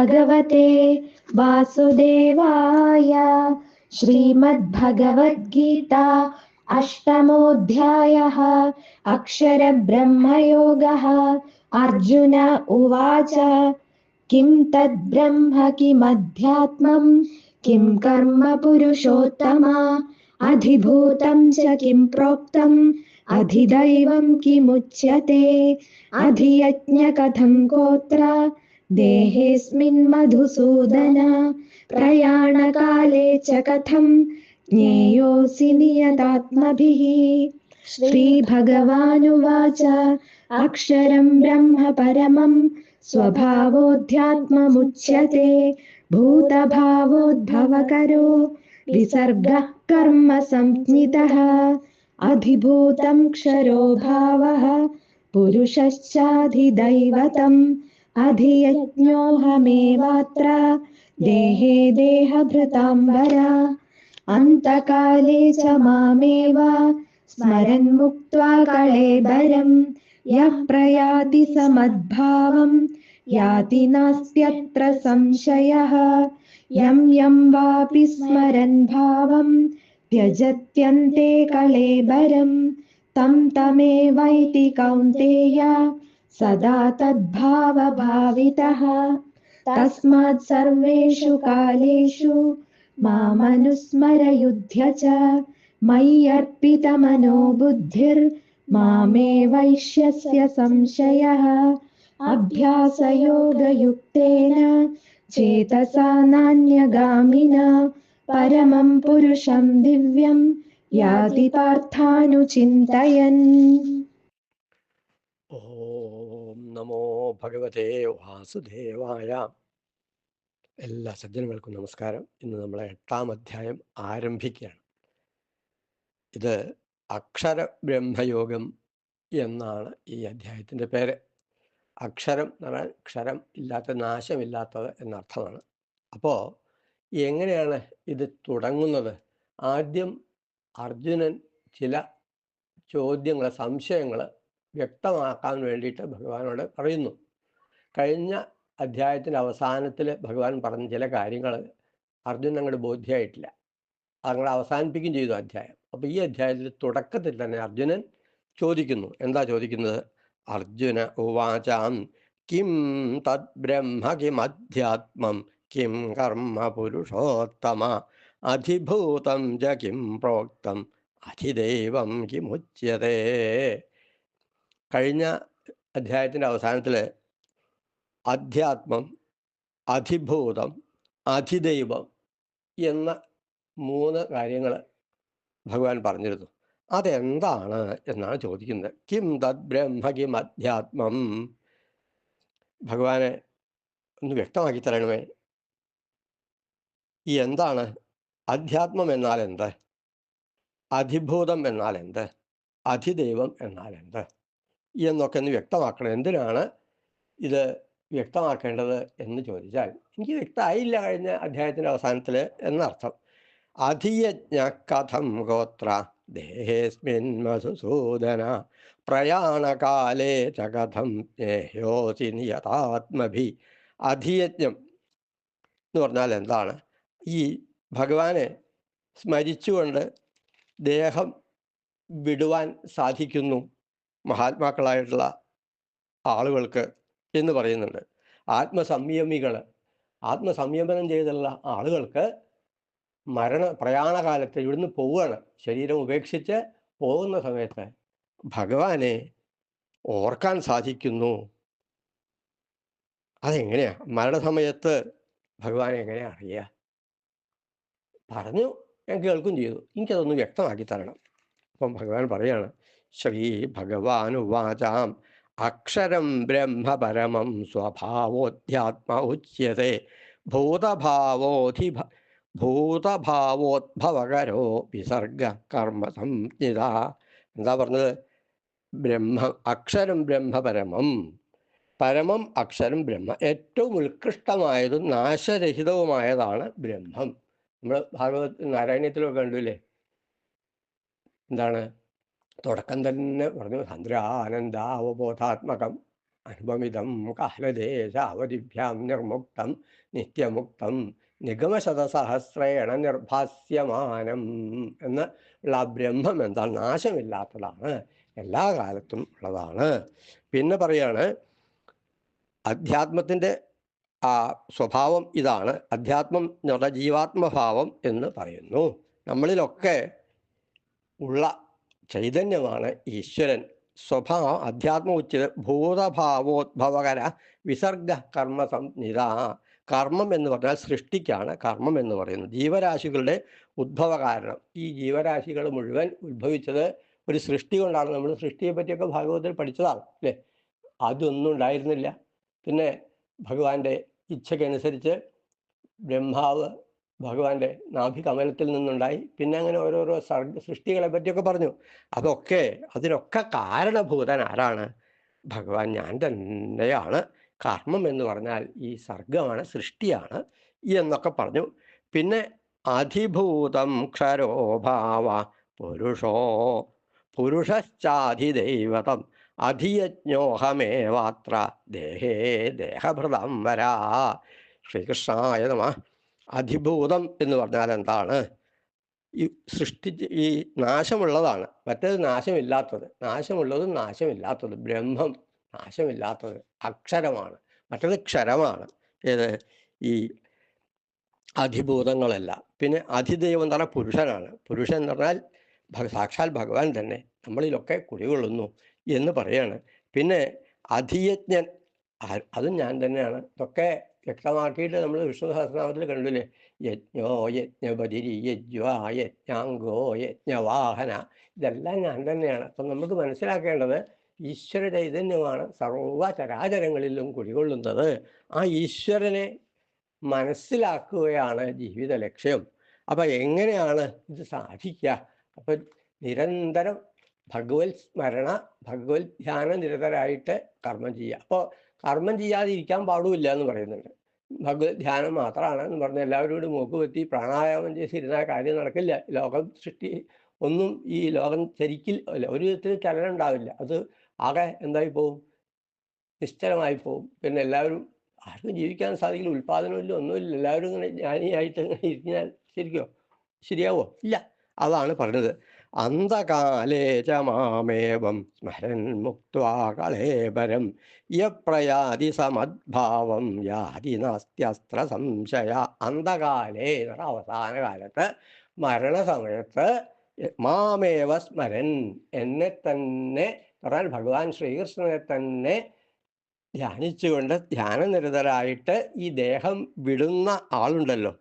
ഭഗവതേ വാസുദേവായ. ശ്രീമദ്ഭഗവദ്ഗീത അഷ്ടമോऽധ്യായः. അക്ഷരബ്രഹ്മയോഗः. അർജുന ഉവാച കിം തദ്ബ്രഹ്മ കിമധ്യാത്മം കിം കർമ്മ പുരുഷോത്തമ അധിഭൂതം ച കിം പ്രോക്തം അധിദൈവം കിമുച്യത്തെ അധിയജ്ഞ കഥം ഗോത്ര ദേഹേസ്മിൻ മധുസൂദന പ്രയാണകാലേ ച കഥം ജ്ഞേയോऽസി നിയതാത്മഭിः. ശ്രീഭഗവാനുവാച അക്ഷരം ബ്രഹ്മ പരമം സ്വഭാവോऽധ്യാത്മമുച്യത്തെ ഭൂതഭാവോദ്ഭവകരോ വിസർഗഃ കർമ്മ സംജ്ഞിതഃ അധിഭൂതം ക്ഷരോ ഭാവഃ പുരുഷശ്ചാധിദൈവതം അധിയജ്ഞോഹമേവാത്ര ദേഹേ ദേഹഭൃതാംബര അന്തകാലേ ച മാമേവ സ്മരൻ മുക്ത്വാ കളേബരം യഃ പ്രയാതി സമദ്ഭാവം യാതി നാസ്ത്യത്ര സംശയഃ യം യം വാപി സ്മരൻ ഭാവം ത്യജത്യന്തെ കളേബരം തം തമേവൈതി കൗന്തേയ സദാ തദ്ഭാവഭാവിതഃ. തസ്മാത് സർവേഷു കാലേഷു മാമനുസ്മര യുധ്യ ച മയ്യർപ്പിതമനോ ബുദ്ധിർ മാമേ വൈഷ്യസ്യ സംശയഃ. അഭ്യാസയോഗയുക്തേന ചേതസാ നാന്യഗാമിന പരമം പുരുഷം ദിവ്യം യാതി പാർത്ഥാനുചിന്തയൻ. ഓം നമോ ഭഗവതേ വാസുദേവായ. എല്ലാ സജ്ജനങ്ങൾക്കും നമസ്കാരം. ഇന്ന് നമ്മൾ 8-ാം അധ്യായം ആരംഭിക്കുകയാണ്. ഇത് അക്ഷര ബ്രഹ്മയോഗം എന്നാണ് ഈ അധ്യായത്തിൻ്റെ പേര്. അക്ഷരം എന്ന് പറഞ്ഞാൽ ക്ഷരം ഇല്ലാത്ത, നാശമില്ലാത്തത് എന്നർത്ഥമാണ്. അപ്പോൾ എങ്ങനെയാണ് ഇത് തുടങ്ങുന്നത്? ആദ്യം അർജുനൻ ചില ചോദ്യങ്ങൾ, സംശയങ്ങൾ വ്യക്തമാക്കാൻ വേണ്ടിയിട്ട് ഭഗവാനോട് പറയുന്നു. കഴിഞ്ഞ അധ്യായത്തിൻ്റെ അവസാനത്തിൽ ഭഗവാൻ പറഞ്ഞ ചില കാര്യങ്ങൾ അർജുനൻ അങ്ങോട്ട് ബോധ്യമായിട്ടില്ല. അങ്ങോട്ട് അവസാനിപ്പിക്കുകയും ചെയ്തു അധ്യായം. അപ്പോൾ ഈ അധ്യായത്തിൽ തുടക്കത്തിൽ തന്നെ അർജുനൻ ചോദിക്കുന്നു. എന്താ ചോദിക്കുന്നത്? അർജുന ഉവാചാം കിം തദ് ബ്രഹ്മ കിം അധ്യാത്മം കിം കർമ്മ പുരുഷോത്തമ അധിഭൂതം ച കിം പ്രോക്തം അധിദൈവം കിമുച്യതേ. കഴിഞ്ഞ അധ്യായത്തിൻ്റെ അവസാനത്തിൽ അധ്യാത്മം, അധിഭൂതം, അധിദൈവം എന്ന 3 കാര്യങ്ങൾ ഭഗവാൻ പറഞ്ഞിരുന്നു. അതെന്താണ് എന്നാണ് ചോദിക്കുന്നത്. കിം തദ് ബ്രഹ്മ കിം അധ്യാത്മം. ഭഗവാനെ ഒന്ന് വ്യക്തമാക്കി തരണമേ. ഈ എന്താണ് അധ്യാത്മം എന്നാൽ എന്ത്? അധിഭൂതം എന്നാൽ എന്ത്? അധിദൈവം എന്നാൽ എന്ത് എന്നൊക്കെ ഒന്ന് വ്യക്തമാക്കണം. എന്തിനാണ് ഇത് വ്യക്തമാക്കേണ്ടത് എന്ന് ചോദിച്ചാൽ, എനിക്ക് വ്യക്തമായില്ല കഴിഞ്ഞ അധ്യായത്തിൻ്റെ അവസാനത്തിൽ എന്നർത്ഥം. അധിയജ്ഞ കഥം ഗോത്ര ദേഹേസ്മിൻ മധുസൂദന പ്രയാണകാലേ ച കഥം ജ്ഞേയോസി നിയതാത്മഭി. അധിയജ്ഞം എന്ന് പറഞ്ഞാൽ എന്താണ്? ഈ ഭഗവാനെ സ്മരിച്ചുകൊണ്ട് ദേഹം വിടുവാൻ സാധിക്കുന്നു മഹാത്മാക്കളായിട്ടുള്ള ആളുകൾക്ക് എന്ന് പറയുന്നുണ്ട്. ആത്മസംയമനം ചെയ്തുള്ള ആളുകൾക്ക് പ്രയാണകാലത്ത് ഇവിടുന്ന് പോവുകയാണ്, ശരീരം ഉപേക്ഷിച്ച് പോകുന്ന സമയത്ത് ഭഗവാനെ ഓർക്കാൻ സാധിക്കുന്നു. അതെങ്ങനെയാ? മരണസമയത്ത് ഭഗവാനെ എങ്ങനെയാ അറിയുക? പറഞ്ഞു, ഞാൻ കേൾക്കും ചെയ്തു. എനിക്കതൊന്ന് വ്യക്തമാക്കി തരണം. അപ്പം ഭഗവാൻ പറയാണ്, ശ്രീ ഭഗവാനുവാചാം അക്ഷരം ബ്രഹ്മ പരമം സ്വഭാവോധ്യാത്മ ഉച്യത്തെ ഭൂതഭാവോദ്ഭവകരോ വിസർഗ കർമ്മ സംജ്ഞിത. എന്താ പറഞ്ഞത്? അക്ഷരം ബ്രഹ്മ പരമം. പരമം അക്ഷരം ബ്രഹ്മ. ഏറ്റവും ഉത്കൃഷ്ടമായതും നാശരഹിതവുമായതാണ് ബ്രഹ്മം. നമ്മൾ നാരായണീയത്തിലൊക്കെ കണ്ടില്ലേ? എന്താണ്? തുടക്കം തന്നെ പറഞ്ഞു, സന്ദ്രാനന്ദാവബോധാത്മകം അനുപമിതം കാലദേശാവധിഭ്യാം നിർമുക്തം നിത്യമുക്തം നിഗമശതസഹസ്രേണ നിർഭാസ്യമാനം എന്ന് ഉള്ള ആ ബ്രഹ്മം എന്താണ്? നാശമില്ലാത്തതാണ്, എല്ലാ കാലത്തും ഉള്ളതാണ്. പിന്നെ പറയാണ് അധ്യാത്മത്തിൻ്റെ ആ സ്വഭാവം ഇതാണ്. അധ്യാത്മം എന്ന് പറഞ്ഞാൽ ജീവാത്മഭാവം എന്ന് പറയുന്നു. നമ്മളിലൊക്കെ ഉള്ള ചൈതന്യമാണ് ഈശ്വരൻ. അധ്യാത്മ ഉച്ചിത ഭൂതഭാവോദ്ഭവകര വിസർഗ കർമ്മ സംനിത. കർമ്മം എന്ന് പറഞ്ഞാൽ സൃഷ്ടിക്കാണ് കർമ്മം എന്ന് പറയുന്നത്. ജീവരാശികളുടെ ഉദ്ഭവ കാരണം. ഈ ജീവരാശികൾ മുഴുവൻ ഉത്ഭവിച്ചത് ഒരു സൃഷ്ടി കൊണ്ടാണ്. നമ്മൾ സൃഷ്ടിയെ പറ്റിയൊക്കെ ഭാഗവതത്തിൽ പഠിച്ചതാണ് അല്ലേ? അതൊന്നും ഉണ്ടായിരുന്നില്ല. പിന്നെ ഭഗവാന്റെ ഇച്ഛയ്ക്കനുസരിച്ച് ബ്രഹ്മാവ് ഭഗവാന്റെ നാഭി കമലത്തിൽ നിന്നുണ്ടായി. പിന്നെ അങ്ങനെ ഓരോരോ സൃഷ്ടികളെ പറ്റിയൊക്കെ പറഞ്ഞു. അതിനൊക്കെ കാരണഭൂതൻ ആരാണ്? ഭഗവാൻ ഞാൻ തന്നെയാണ്. കർമ്മം എന്ന് പറഞ്ഞാൽ ഈ സർഗമാണ്, സൃഷ്ടിയാണ് എന്നൊക്കെ പറഞ്ഞു. പിന്നെ അധിഭൂതം ക്ഷരോഭാവ പുരുഷശ്ചാധിദൈവതം അധിയജ്ഞോഹമേവാത്ര ദേഹേ ദേഹഭൃതം വരാ. ശ്രീകൃഷ്ണായ നമഃ. അധിഭൂതം എന്ന് പറഞ്ഞാൽ എന്താണ്? ഈ ഈ നാശമുള്ളതാണ്, മറ്റേത് നാശമില്ലാത്തത്. നാശമുള്ളതും നാശമില്ലാത്തത്. ബ്രഹ്മം നാശമില്ലാത്തത് അക്ഷരമാണ്, മറ്റേത് ക്ഷരമാണ്. ഏത്? ഈ അധിഭൂതങ്ങളല്ല. പിന്നെ അധിദൈവം എന്ന് പറഞ്ഞാൽ പുരുഷനാണ്. പുരുഷൻ എന്ന് പറഞ്ഞാൽ സാക്ഷാൽ ഭഗവാൻ തന്നെ നമ്മളിലൊക്കെ കുടികൊള്ളുന്നു എന്ന് പറയാണ്. പിന്നെ അധിയജ്ഞൻ, അതും ഞാൻ തന്നെയാണ്. ഇതൊക്കെ വ്യക്തമാക്കിയിട്ട് നമ്മൾ വിഷ്ണു സഹസ്രനാമത്തിൽ കണ്ടില്ലേ? യജ്ഞോ യജ്ഞപതിരി യജ്വാ യജ്ഞാംഗോ യജ്ഞവാഹന. ഇതെല്ലാം ഞാൻ തന്നെയാണ്. അപ്പം നമുക്ക് മനസ്സിലാക്കേണ്ടത് ഈശ്വര ചൈതന്യമാണ് സർവചരാചരങ്ങളിലും കുടികൊള്ളുന്നത്. ആ ഈശ്വരനെ മനസ്സിലാക്കുകയാണ് ജീവിത ലക്ഷ്യം. അപ്പം എങ്ങനെയാണ് ഇത് സാധിക്കുക? അപ്പം നിരന്തരം ഭഗവത് സ്മരണ, ഭഗവത് ധ്യാന നിരതരായിട്ട് കർമ്മം ചെയ്യുക. അപ്പോൾ കർമ്മം ചെയ്യാതെ ഇരിക്കാൻ പാടില്ല എന്ന് പറയുന്നുണ്ട്. ഭഗവത് ധ്യാനം മാത്രമാണ് എന്ന് പറഞ്ഞ് എല്ലാവരോടും മൂക്കുപറ്റി പ്രാണായാമം ചെയ്തിരുന്നാൽ കാര്യം നടക്കില്ല. ലോകം സൃഷ്ടി ഒന്നും ഈ ലോകം ചരിക്കില്ല, ഒരു വിധത്തിൽ ചലനം ഉണ്ടാവില്ല. അത് ആകെ എന്തായി പോവും? നിശ്ചലമായി പോവും. പിന്നെ എല്ലാവരും ആർക്കും ജീവിക്കാൻ സാധിക്കില്ല, ഉൽപ്പാദനമില്ല, ഒന്നുമില്ല. എല്ലാവരും ഇങ്ങനെ ജ്ഞാനിയായിട്ട് ഇങ്ങനെ ഇരിക്കാൻ ശരിയാവോ? ഇല്ല. അതാണ് പറഞ്ഞത്. അന്ധകാലേ ച മാമേവം സ്മരൻ മുക്ത്വാ കളേബരം യപ്രയാതി സമദ്ഭാവം യാതി നാസ്ത്യസ്ത്ര സംശയ. അന്ധകാലേ എന്ന അവസാന കാലത്ത്, മരണസമയത്ത് മാമേവ സ്മരൻ, എന്നെ തന്നെ പറഞ്ഞാൽ ഭഗവാൻ ശ്രീകൃഷ്ണനെ തന്നെ ധ്യാനിച്ചുകൊണ്ട് ധ്യാനനിരതരായിട്ട് ഈ ദേഹം വിടുന്ന ആളുണ്ടല്ലോ,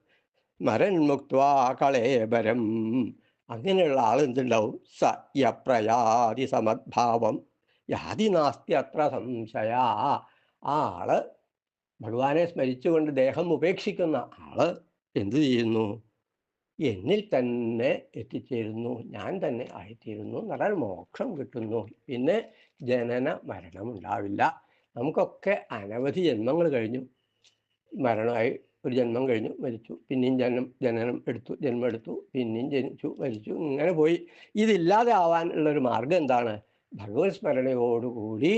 സ്മരൻ മുക്ത്വാ കളേബരം, അങ്ങനെയുള്ള ആൾ എന്തുണ്ടാവും? സ യപ്രയാതി സമദ്ഭാവം യാതി നാസ്തി അത്ര സംശയ. ആ ആള് ഭഗവാനെ സ്മരിച്ചുകൊണ്ട് ദേഹം ഉപേക്ഷിക്കുന്ന ആള് എന്തു ചെയ്യുന്നു? എന്നിൽ തന്നെ എത്തിച്ചേരുന്നു, ഞാൻ തന്നെ ആയിത്തീരുന്നു എന്ന് പറഞ്ഞാൽ മോക്ഷം കിട്ടുന്നു. പിന്നെ ജനന മരണം ഉണ്ടാവില്ല. നമുക്കൊക്കെ അനവധി ജന്മങ്ങൾ കഴിഞ്ഞു, മരണമായി, ഒരു ജന്മം കഴിഞ്ഞു മരിച്ചു, പിന്നെയും ജനനം എടുത്തു, ജന്മം എടുത്തു, പിന്നെയും ജനിച്ചു മരിച്ചു, ഇങ്ങനെ പോയി. ഇതില്ലാതെ ആവാനുള്ളൊരു മാർഗം എന്താണ്? ഭഗവത് സ്മരണയോടുകൂടി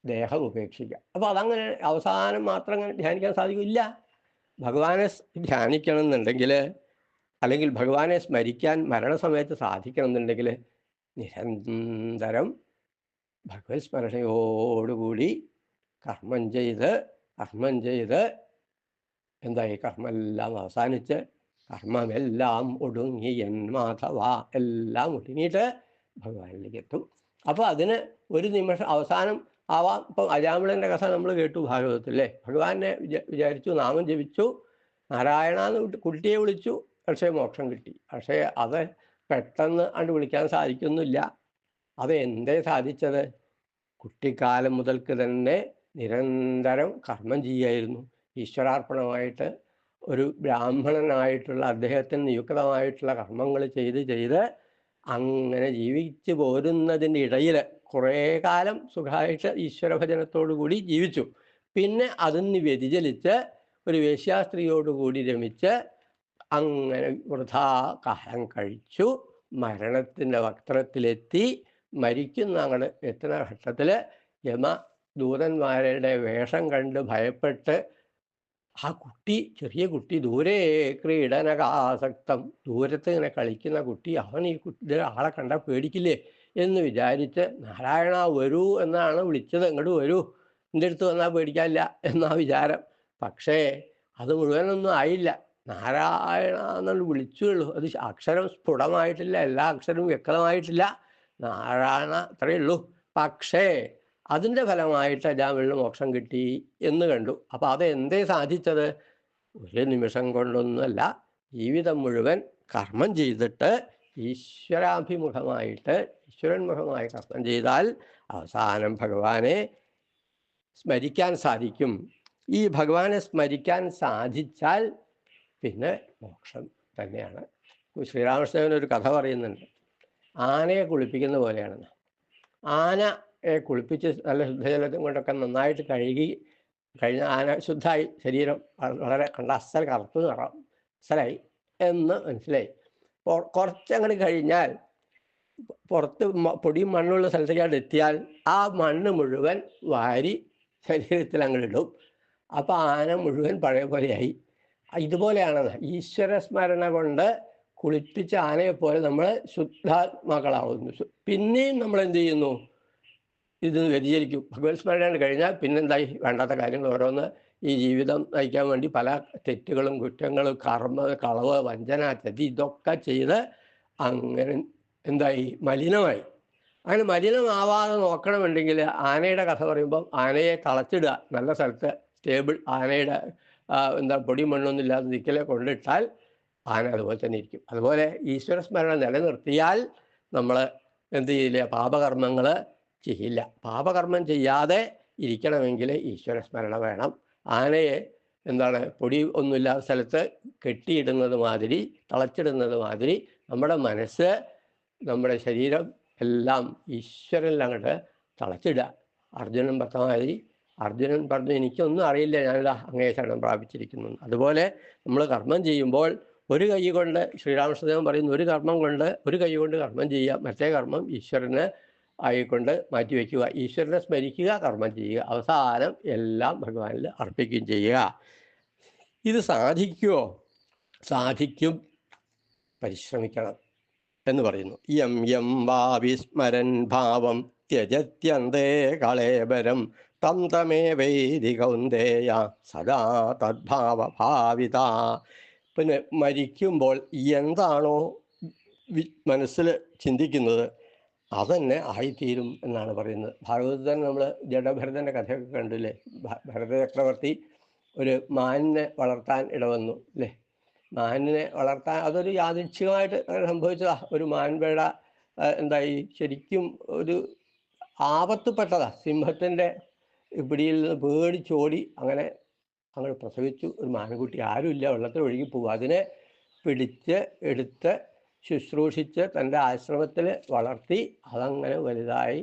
ദേഹം ഉപേക്ഷിക്കുക. അപ്പോൾ അതങ്ങനെ അവസാനം മാത്രം അങ്ങനെ ധ്യാനിക്കാൻ സാധിക്കില്ല. ഭഗവാനെ ധ്യാനിക്കണം എന്നുണ്ടെങ്കിൽ, അല്ലെങ്കിൽ ഭഗവാനെ സ്മരിക്കാൻ മരണസമയത്ത് സാധിക്കണം എന്നുണ്ടെങ്കിൽ നിരന്തരം ഭഗവത് സ്മരണയോടുകൂടി കർമ്മം ചെയ്ത് എന്തായി? കർമ്മെല്ലാം അവസാനിച്ച് കർമ്മമെല്ലാം ഒടുങ്ങി എൻ മാധവ, എല്ലാം ഒടുങ്ങിയിട്ട് ഭഗവാനിലേക്ക് എത്തും. അപ്പോൾ അതിന് ഒരു നിമിഷം അവസാനം ആവാം. ഇപ്പം അജാമിളൻ്റെ കഥ നമ്മൾ കേട്ടു ഭാഗവതത്തില്ലേ? ഭഗവാനെ വിചാരിച്ചു, നാമം ജപിച്ചു, നാരായണ എന്ന് കുട്ടിയെ വിളിച്ചു, പക്ഷേ മോക്ഷം കിട്ടി. പക്ഷേ അത് പെട്ടെന്ന് കണ്ട് വിളിക്കാൻ സാധിക്കുന്നില്ല. അത് എന്തേ സാധിച്ചത്? കുട്ടിക്കാലം മുതൽക്ക് തന്നെ നിരന്തരം കർമ്മം ചെയ്യായിരുന്നു. ഈശ്വരാർപ്പണമായിട്ട് ഒരു ബ്രാഹ്മണനായിട്ടുള്ള അദ്ദേഹത്തിന് നിയുക്തമായിട്ടുള്ള കർമ്മങ്ങൾ ചെയ്ത് അങ്ങനെ ജീവിച്ചു പോരുന്നതിൻ്റെ ഇടയിൽ കുറേ കാലം സുഖമായിട്ട് ഈശ്വരഭജനത്തോടു കൂടി ജീവിച്ചു. പിന്നെ അതിന് വ്യതിചലിച്ച് ഒരു വേശ്യാസ്ത്രീയോടുകൂടി രമിച്ച് അങ്ങനെ വൃഥാ കാലം കഴിച്ചു. മരണത്തിൻ്റെ വക്രത്തിലെത്തി. മരിക്കുന്ന അങ്ങോട്ട് എത്തുന്ന ഘട്ടത്തിൽ യമ ദൂതന്മാരുടെ വേഷം കണ്ട് ഭയപ്പെട്ട് ആ കുട്ടി, ചെറിയ കുട്ടി, ദൂരെ ക്രീഡനകാസക്തം, ദൂരത്ത് ഇങ്ങനെ കളിക്കുന്ന കുട്ടി, അവൻ ഈ കുട്ടി ആളെ കണ്ടാൽ പേടിക്കില്ലേ എന്ന് വിചാരിച്ച് നാരായണ വരൂ എന്നാണ് വിളിച്ചത്. ഇങ്ങോട്ട് വരൂ, എൻ്റെ അടുത്ത് വന്നാൽ പേടിക്കാനില്ല എന്നാ വിചാരം. പക്ഷേ അത് മുഴുവനൊന്നും ആയില്ല. നാരായണ എന്നുള്ളത് വിളിച്ചുള്ളൂ. അത് അക്ഷരം സ്ഫുടമായിട്ടില്ല, എല്ലാ അക്ഷരവും വ്യക്തമായിട്ടില്ല. നാരായണ അത്രയേ ഉള്ളൂ. പക്ഷേ അതിൻ്റെ ഫലമായിട്ട് അജാമിളിന് മോക്ഷം കിട്ടി എന്ന് കണ്ടു. അപ്പം അത് എന്തേ സാധിച്ചത്? ഒരു നിമിഷം കൊണ്ടൊന്നുമല്ല, ജീവിതം മുഴുവൻ കർമ്മം ചെയ്തിട്ട് ഈശ്വരാഭിമുഖമായിട്ട് ഈശ്വരന്മുഖമായി കർമ്മം ചെയ്താൽ അവസാനം ഭഗവാനെ സ്മരിക്കാൻ സാധിക്കും. ഈ ഭഗവാനെ സ്മരിക്കാൻ സാധിച്ചാൽ പിന്നെ മോക്ഷം തന്നെയാണ്. ശ്രീരാമകൃഷ്ണൻ ഒരു കഥ പറയുന്നുണ്ട്. ആനയെ കുളിപ്പിക്കുന്ന പോലെയാണെന്ന്. ആനയെ കുളിപ്പിച്ച് നല്ല ശുദ്ധജലത്തും കൊണ്ടൊക്കെ നന്നായിട്ട് കഴുകി കഴിഞ്ഞ ആന ശുദ്ധമായി, ശരീരം വളരെ കണ്ട അസൽ കറുപ്പ് നിറം അസലായി എന്ന് മനസ്സിലായി. കുറച്ചങ്ങോട്ട് കഴിഞ്ഞാൽ പുറത്ത് പൊടിയും മണ്ണുള്ള സ്ഥലത്തേക്കാണ്ട് എത്തിയാൽ ആ മണ്ണ് മുഴുവൻ വാരി ശരീരത്തിൽ അങ്ങോട്ട് ഇടും. അപ്പം ആന മുഴുവൻ പഴയ പോലെയായി. ഇതുപോലെയാണെന്ന് ഈശ്വര സ്മരണ കൊണ്ട് കുളിപ്പിച്ച ആനയെപ്പോലെ നമ്മൾ ശുദ്ധാത്മാക്കളാവുന്നു. പിന്നെയും നമ്മൾ എന്ത് ചെയ്യുന്നു? ഇത് വ്യതിചരിക്കും. ഭഗവത് സ്മരണ കഴിഞ്ഞാൽ പിന്നെന്തായി? വേണ്ടാത്ത കാര്യങ്ങൾ ഓരോന്ന് ഈ ജീവിതം നയിക്കാൻ വേണ്ടി പല തെറ്റുകളും കുറ്റങ്ങളും കളവ് വഞ്ചന ചതി ഇതൊക്കെ ചെയ്ത് അങ്ങനെ എന്തായി? മലിനമായി. അങ്ങനെ മലിനമാവാതെ നോക്കണമെന്നുണ്ടെങ്കിൽ ആനയുടെ കഥ പറയുമ്പം ആനയെ തളച്ചിടുക, നല്ല സ്ഥലത്ത് സ്റ്റേബിൾ ആനയുടെ പൊടി മണ്ണൊന്നും ഇല്ലാതെ ദിക്കലെ കൊണ്ടിട്ടാൽ ആന അതുപോലെ തന്നെ ഇരിക്കും. അതുപോലെ ഈശ്വര സ്മരണ നിലനിർത്തിയാൽ നമ്മൾ എന്ത് ചെയ്യില്ല? പാപകർമ്മങ്ങൾ ചെയ്യില്ല. പാപകർമ്മം ചെയ്യാതെ ഇരിക്കണമെങ്കിൽ ഈശ്വര സ്മരണ വേണം. ആനയെ പൊടി ഒന്നുമില്ലാത്ത സ്ഥലത്ത് കെട്ടിയിടുന്നത് മാതിരി, തളച്ചിടുന്നത് മാതിരി നമ്മുടെ മനസ്സ്, നമ്മുടെ ശരീരം എല്ലാം ഈശ്വരനിലങ്ങോട്ട് തളച്ചിടുക. അർജുനൻ പറഞ്ഞ മാതിരി, അർജുനൻ പറഞ്ഞു എനിക്കൊന്നും അറിയില്ല, ഞാനിതാ അങ്ങേ ശരണം പ്രാപിച്ചിരിക്കുന്നു. അതുപോലെ നമ്മൾ കർമ്മം ചെയ്യുമ്പോൾ ഒരു കൈ കൊണ്ട്, ശ്രീരാമകൃഷ്ണദേവൻ പറയുന്നു, ഒരു കർമ്മം കൊണ്ട് ഒരു കൈ കൊണ്ട് കർമ്മം ചെയ്യുക, മറ്റേ കർമ്മം ഈശ്വരന് ആയിക്കൊണ്ട് മാറ്റിവെക്കുക. ഈശ്വരനെ സ്മരിക്കുക, കർമ്മം ചെയ്യുക, അവസാനം എല്ലാം ഭഗവാനിൽ അർപ്പിക്കുകയും ചെയ്യുക. ഇത് സാധിക്കുമോ? സാധിക്കും, പരിശ്രമിക്കണം എന്ന് പറയുന്നു. യം യം വാ വിസ്മരൻ ഭാവം ത്യജത്യന്തേ കളേബരം തം തമേവൈതി കൗന്ദേയ സദാ തദ്ഭാവ ഭാവിത. പിന്നെ മരിക്കുമ്പോൾ എന്താണോ മനസ്സിൽ ചിന്തിക്കുന്നത് അതന്നെ ആയിത്തീരും എന്നാണ് പറയുന്നത്. ഭാഗവതത്തിൽ നമ്മൾ ജഡഭരതൻ്റെ കഥയൊക്കെ കണ്ടില്ലേ? ഭരത ചക്രവർത്തി ഒരു മാനിനെ വളർത്താൻ ഇടവന്നു അല്ലേ? മാനിനെ വളർത്താൻ അതൊരു യാദൃച്ഛികമായിട്ട് അങ്ങനെ സംഭവിച്ചതാ. ഒരു മാൻപേട ശരിക്കും ഒരു ആപത്തുപ്പെട്ടതാ. സിംഹത്തിൻ്റെ പിടിയിൽ നിന്ന് പേടിച്ചോടി അങ്ങനെ അങ്ങോട്ട് പ്രസവിച്ചു. ഒരു മാൻകുട്ടി, ആരുമില്ല, വെള്ളത്തിൽ ഒഴുകി പോകും. അതിനെ പിടിച്ച് എടുത്ത് ശുശ്രൂഷിച്ച് തൻ്റെ ആശ്രമത്തിൽ വളർത്തി അതങ്ങനെ വലുതായി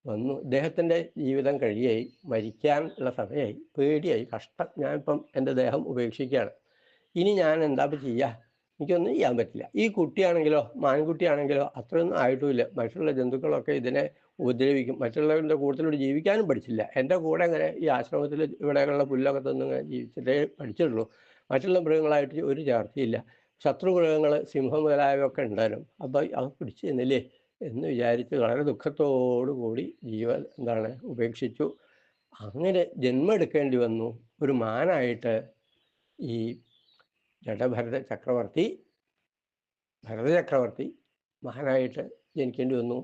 വന്നു. ഇദ്ദേഹത്തിൻ്റെ ജീവിതം കഴിയായി, മരിക്കാനുള്ള സമയമായി, പേടിയായി, കഷ്ടം, ഞാനിപ്പം എൻ്റെ ദേഹം ഉപേക്ഷിക്കുകയാണ്, ഇനി ഞാൻ എന്താ ചെയ്യുക? എനിക്കൊന്നും ചെയ്യാൻ പറ്റില്ല. ഈ കുട്ടിയാണെങ്കിലോ, മാൻകുട്ടിയാണെങ്കിലോ അത്രയൊന്നും ആയിട്ടുമില്ല. മറ്റുള്ള ജന്തുക്കളൊക്കെ ഇതിനെ ഉപദ്രവിക്കും. മറ്റുള്ളവരുടെ കൂട്ടത്തിലൂടെ ജീവിക്കാനും പഠിച്ചില്ല. എൻ്റെ കൂടെ ഇങ്ങനെ ഈ ആശ്രമത്തിൽ ഇവിടെയുള്ള പുല്ലൊക്കെ തന്നു ഇങ്ങനെ ജീവിച്ചിട്ടേ പഠിച്ചിട്ടുള്ളൂ. മറ്റുള്ള മൃഗങ്ങളായിട്ട് ഒരു ചർച്ചയില്ല. ശത്രുമൃഗങ്ങൾ, സിംഹം മുതലായവയൊക്കെ ഉണ്ടായിരുന്നു. അപ്പോൾ അത് പിടിച്ചു തന്നില്ലേ എന്ന് വിചാരിച്ച് വളരെ ദുഃഖത്തോടു കൂടി ജീവൻ ഉപേക്ഷിച്ചു. അങ്ങനെ ജന്മം എടുക്കേണ്ടി വന്നു. ഒരു മാനായിട്ട് ഈ ജഡഭരത ചക്രവർത്തി മഹാനായിട്ട് ജനിക്കേണ്ടി വന്നു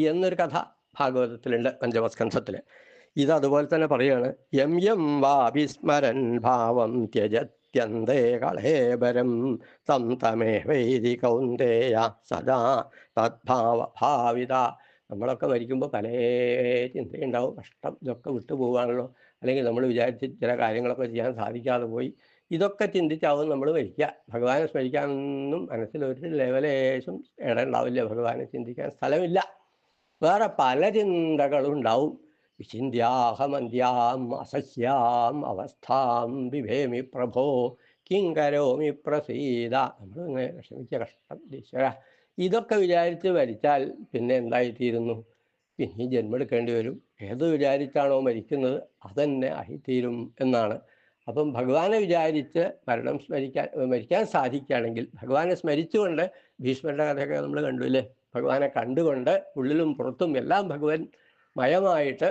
എന്നൊരു കഥ ഭാഗവതത്തിലുണ്ട്, പഞ്ചമസ്കന്ധത്തിൽ. ഇതതുപോലെ തന്നെ പറയാണ്. യം യം വാ വിസ്മരൻ ഭാവം ത്യജത്യന്തേ കളേബരം തം തമേവൈതി കൗന്ദേയ സദാ തദ്ഭാവ ഭാവിത. നമ്മളൊക്കെ മരിക്കുമ്പോൾ പല ചിന്തയുണ്ടാവും. കഷ്ടം, ഇതൊക്കെ വിട്ടുപോകുകയാണല്ലോ, അല്ലെങ്കിൽ നമ്മൾ വിചാരിച്ച് ചില കാര്യങ്ങളൊക്കെ ചെയ്യാൻ സാധിക്കാതെ പോയി, ഇതൊക്കെ ചിന്തിച്ചാവും നമ്മൾ മരിക്കുക. ഭഗവാനെ സ്മരിക്കാനൊന്നും മനസ്സിലൊരു ലെവലേശം ഇടം ഉണ്ടാവില്ല. ഭഗവാനെ ചിന്തിക്കാൻ സ്ഥലമില്ല. വേറെ പല ചിന്തകളും ഉണ്ടാവും. വിചിന്യാഹമന്ത്യാം അസഹ്യാം അവസ്ഥാം വിഭേമി പ്രഭോ കിങ്കരോമി പ്രസീത. നമ്മളിങ്ങനെ വിഷമിച്ച കഷ്ടം ഈശ്വര, ഇതൊക്കെ വിചാരിച്ച് മരിച്ചാൽ പിന്നെ എന്തായിത്തീരുന്നു? പിന്നെ ജന്മെടുക്കേണ്ടി വരും. ഏത് വിചാരിച്ചാണോ മരിക്കുന്നത് അതന്നെ ആയിത്തീരും എന്നാണ്. അപ്പം ഭഗവാനെ വിചാരിച്ച് മരിക്കാൻ സാധിക്കുകയാണെങ്കിൽ, ഭഗവാനെ സ്മരിച്ചുകൊണ്ട്, ഭീഷ്മരുടെ കഥയൊക്കെ നമ്മൾ കണ്ടു അല്ലേ, ഭഗവാനെ കണ്ടുകൊണ്ട് ഉള്ളിലും പുറത്തും എല്ലാം ഭഗവാൻ മയമായിട്ട്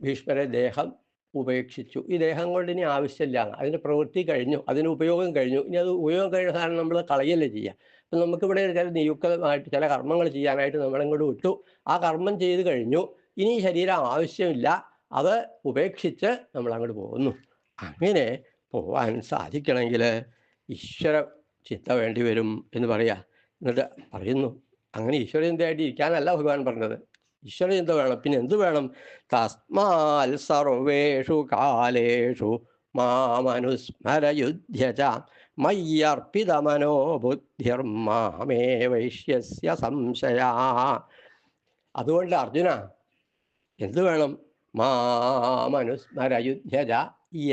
ഭീഷ്മരെ ദേഹം ഉപേക്ഷിച്ചു. ഈ ദേഹം കൊണ്ട് ഇനി ആവശ്യമില്ല, അതിൻ്റെ പ്രവൃത്തി കഴിഞ്ഞു, അതിന് ഉപയോഗം കഴിഞ്ഞു. ഇനി അത് ഉപയോഗം കഴിഞ്ഞ സാധനം നമ്മൾ കളയല്ലേ ചെയ്യുക. അപ്പം നമുക്കിവിടെ ചില നിയുക്തമായിട്ട് ചില കർമ്മങ്ങൾ ചെയ്യാനായിട്ട് നമ്മളിങ്ങോട്ട് വിട്ടു, ആ കർമ്മം ചെയ്ത് കഴിഞ്ഞു, ഇനി ശരീരം ആവശ്യമില്ല, അത് ഉപേക്ഷിച്ച് നമ്മൾ അങ്ങോട്ട് പോകുന്നു. അങ്ങനെ പോവാൻ സാധിക്കണമെങ്കിൽ ഈശ്വര ചിത്ത വേണ്ടി വരും എന്ന് പറയാ. എന്നിട്ട് പറയുന്നു, അങ്ങനെ ഈശ്വരചിന്തയായിട്ട് ഇരിക്കാനല്ല ഭഗവാൻ പറഞ്ഞത്, ഈശ്വരചിന്ത വേണം. പിന്നെ എന്ത് വേണം? തസ്മാൽ സർവേഷു കാലേഷു മാമനുസ്മരയുധ്യച മയ്യർപ്പിതമനോ ബുദ്ധിർമാമേ വൈഷ്യസ്യ സംശയ. അതുകൊണ്ട് അർജുന എന്ത് വേണം? മാമനുസ്മരയുധ്യച,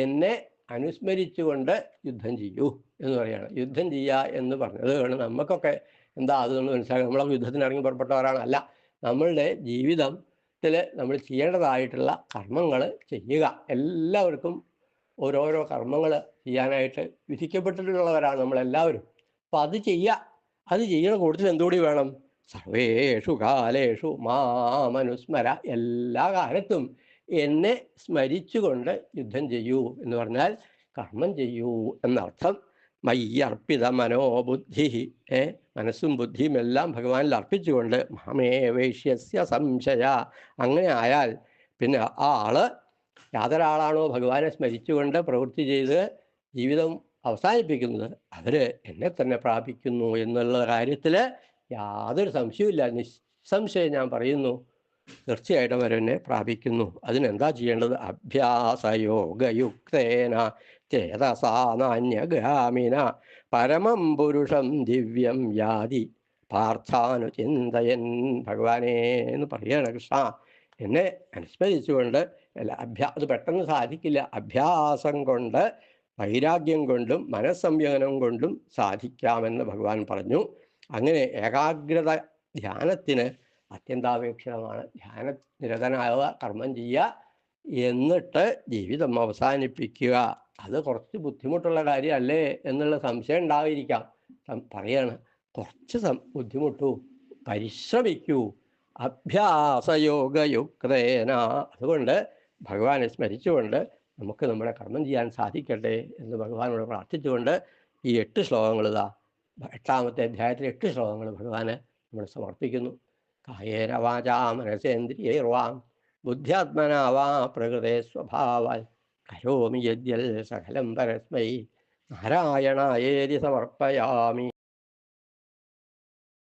എന്നെ അനുസ്മരിച്ചുകൊണ്ട് യുദ്ധം ചെയ്യൂ എന്ന് പറയാണ്. യുദ്ധം ചെയ്യുക എന്ന് പറഞ്ഞത് വേണം നമുക്കൊക്കെ എന്താ അതൊന്ന് മനസ്സിലാക്കുക. നമ്മളൊക്കെ യുദ്ധത്തിന് ഇറങ്ങി പുറപ്പെട്ടവരാണ്. അല്ല, നമ്മളുടെ ജീവിതത്തിൽ നമ്മൾ ചെയ്യേണ്ടതായിട്ടുള്ള കർമ്മങ്ങൾ ചെയ്യുക. എല്ലാവർക്കും ഓരോരോ കർമ്മങ്ങൾ ചെയ്യാനായിട്ട് വിധിക്കപ്പെട്ടിട്ടുള്ളവരാണ് നമ്മളെല്ലാവരും. അപ്പം അത് ചെയ്യുക. അത് ചെയ്യണ കൂട്ടത്തിൽ എന്തുകൂടി വേണം? സർവേഷു കാലേഷു മാമനുസ്മര, എല്ലാ കാലത്തും എന്നെ സ്മരിച്ചുകൊണ്ട് യുദ്ധം ചെയ്യൂ എന്ന് പറഞ്ഞാൽ കർമ്മം ചെയ്യൂ എന്നർത്ഥം. മയ്യർപ്പിത മനോബുദ്ധി, മനസ്സും ബുദ്ധിയും എല്ലാം ഭഗവാനിൽ അർപ്പിച്ചുകൊണ്ട് മാമേ വൈഷ്യസ്യ സംശയ. അങ്ങനെ ആയാൽ പിന്നെ ആ ആള് യാതൊരാളാണോ ഭഗവാനെ സ്മരിച്ചുകൊണ്ട് പ്രവൃത്തി ചെയ്ത് ജീവിതം അവസാനിപ്പിക്കുന്നത്, അവർ എന്നെ തന്നെ പ്രാപിക്കുന്നു എന്നുള്ള കാര്യത്തിൽ യാതൊരു സംശയവുമില്ല. നിസ്സംശയം ഞാൻ പറയുന്നു, തീർച്ചയായിട്ടും അവരെന്നെ പ്രാപിക്കുന്നു. അതിനെന്താ ചെയ്യേണ്ടത്? അഭ്യാസയോഗയുക്തേന ചേതസാ നാന്യഗാമിന പരമം പുരുഷം ദിവ്യം യാതി പാർത്ഥാനുചിന്തയൻ. ഭഗവാനേ എന്ന് പറയാണ് കൃഷ്ണ, എന്നെ അനുസ്മരിച്ചുകൊണ്ട് അത് പെട്ടെന്ന് സാധിക്കില്ല. അഭ്യാസം കൊണ്ട്, വൈരാഗ്യം കൊണ്ടും മനസ്സംയമനം കൊണ്ടും സാധിക്കാമെന്ന് ഭഗവാൻ പറഞ്ഞു. അങ്ങനെ ഏകാഗ്രത ധ്യാനത്തിന് അത്യന്താപേക്ഷിതമാണ്. ധ്യാനനിരതനാവുക, കർമ്മം ചെയ്യുക, എന്നിട്ട് ജീവിതം അവസാനിപ്പിക്കുക. അത് കുറച്ച് ബുദ്ധിമുട്ടുള്ള കാര്യമല്ലേ എന്നുള്ള സംശയം ഉണ്ടായിരിക്കാം. പറയാണ്, കുറച്ച് ബുദ്ധിമുട്ടു, പരിശ്രമിക്കൂ. അഭ്യാസയോഗയുക്തേന. അതുകൊണ്ട് ഭഗവാനെ സ്മരിച്ചുകൊണ്ട് നമുക്ക് നമ്മുടെ കർമ്മം ചെയ്യാൻ സാധിക്കട്ടെ എന്ന് ഭഗവാനോട് പ്രാർത്ഥിച്ചുകൊണ്ട് ഈ 8 ശ്ലോകങ്ങൾ, 8ാമത്തെ അധ്യായത്തിൽ 8 ശ്ലോകങ്ങൾ ഭഗവാന് നമ്മൾ സമർപ്പിക്കുന്നു. കായേന വാചാ മനസേന്ദ്രിയൈർവാം ബുദ്ധ്യാത്മനാ വാ പ്രകൃതേ സ്വഭാവാൽ കരോമി യദ്യൽ സകലം പരസ്മൈ നാരായണായേതി സമർപ്പയാമി.